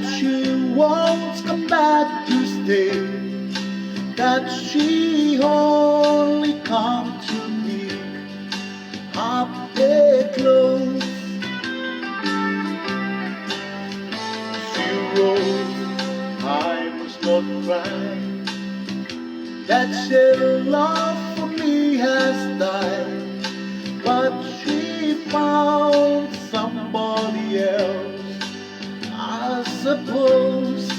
that she won't come back to stay, that she only comes to me half day close. She wrote, I must not cry, that her love for me has died, but she found somebody else, I suppose.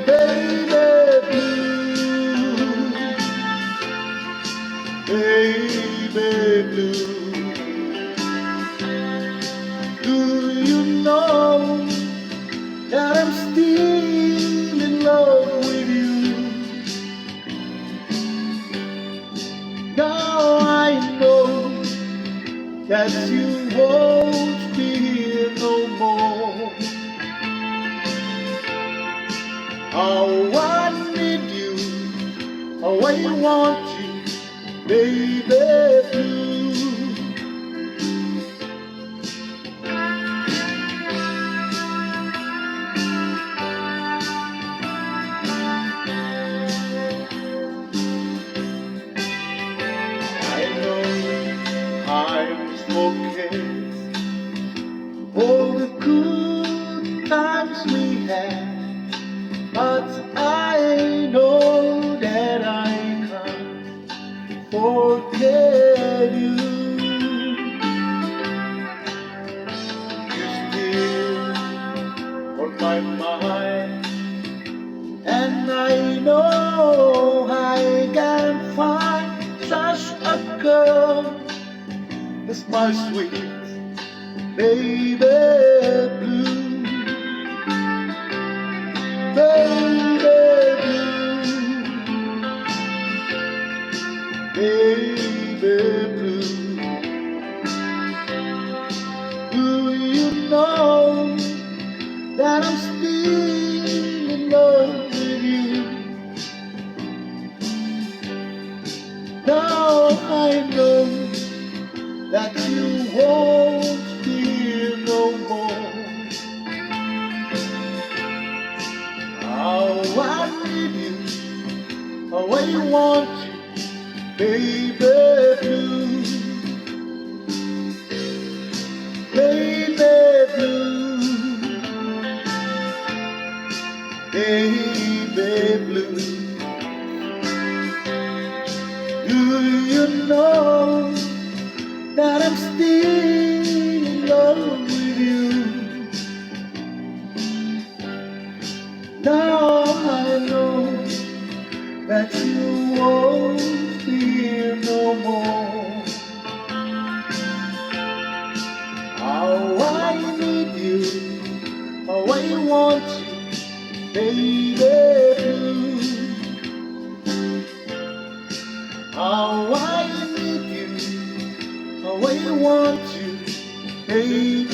Baby blue, baby blue, do you know that I'm still in love with you? Now I know that you won't be here no more. Oh, I need you, oh, I want you, baby blue. I know I'm smoking all the good times we had, but I know that I can't forget you. You're still on my mind, and I know I can find such a girl as my sweet baby blue, baby blue, baby blue. Do you know that I'm still in love with you? Now I know that you won't be here no more. Oh, I need you, oh, I want you, baby blue, baby blue, baby blue. Do you know that I'm still in love with you? Now I know that you won't be here no more. Oh, I need you, oh, I want you, baby blue. Oh, I need you, oh, I want you, baby.